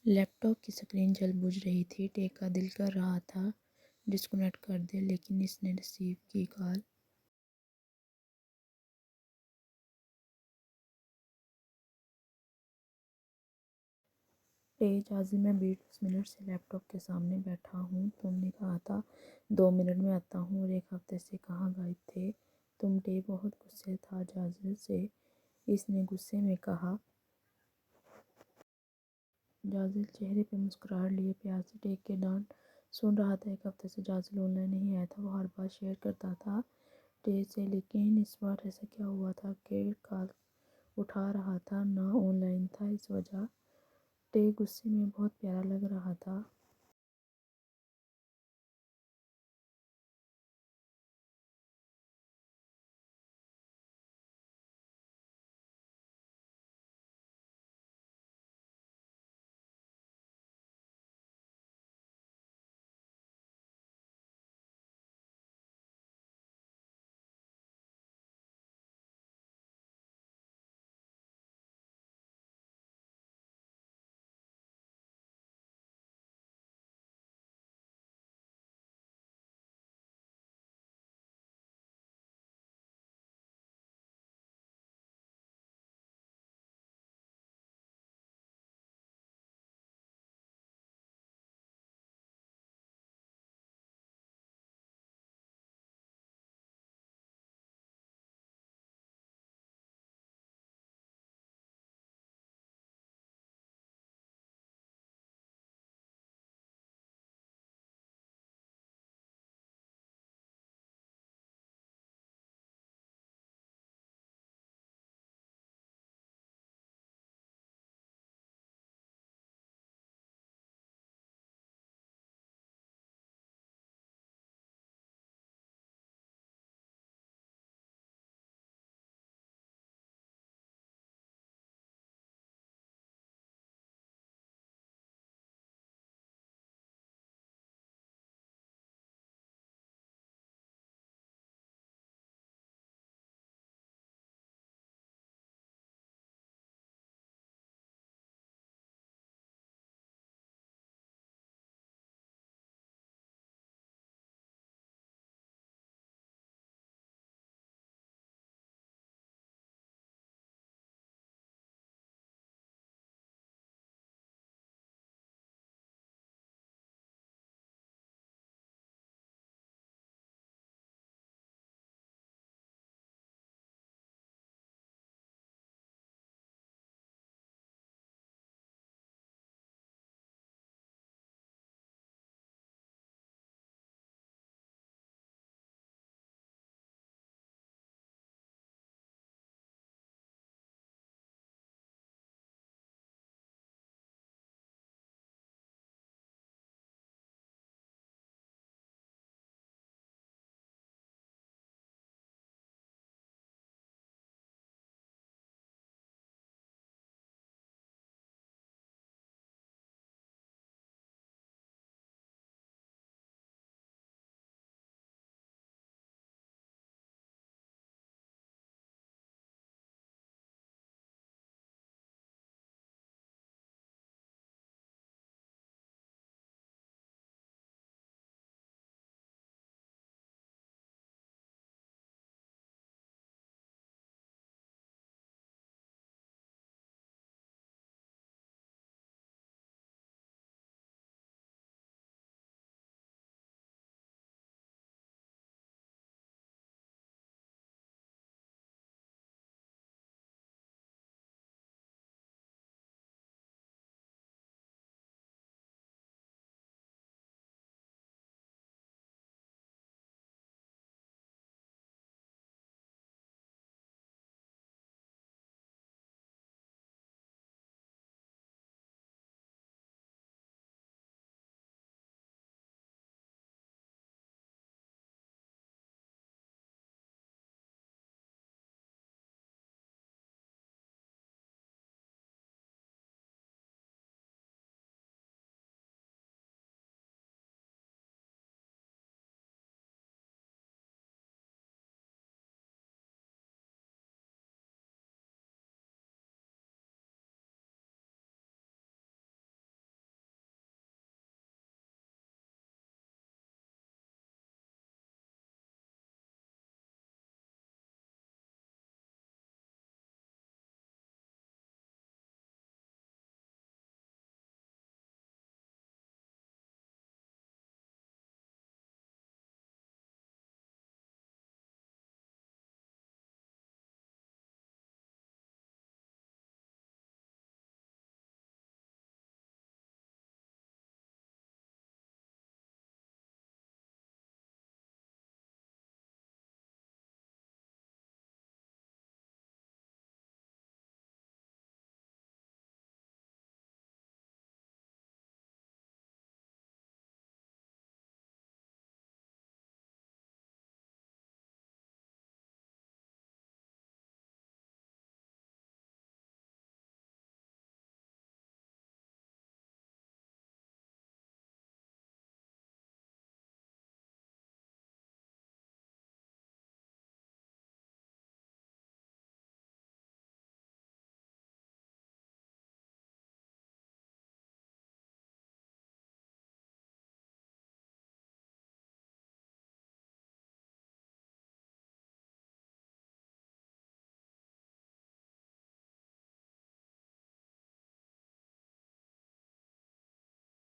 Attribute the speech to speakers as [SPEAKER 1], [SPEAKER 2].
[SPEAKER 1] لیپ top کی screen جل بجھ رہی تھی۔ ٹے کا دل کر رہا تھا ڈسکنیکٹ کر دے، لیکن اس نے ریسیو کی کال۔ ٹے جازل، میں 20 منٹ سے لیپ ٹاپ کے سامنے بیٹھا ہوں۔ تم نے کہا تھا 2 منٹ میں آتا ہوں، اور 1 ہفتے سے کہاں غائب تھے تم؟ ٹے بہت غصے تھا جازل سے، اس نے غصے میں کہا۔ جازل چہرے پہ مسکراہٹ لیے پیار سے ٹے کے ڈانٹ سن رہا تھا۔ 1 ہفتے سے جازل آن لائن نہیں آیا تھا۔ وہ ہر بات شیئر کرتا تھا ٹے سے، لیکن اس بار ایسا کیا ہوا تھا کہ کال اٹھا رہا تھا نہ آن لائن تھا؟ اس وجہ ٹے غصے میں بہت پیارا لگ رہا تھا۔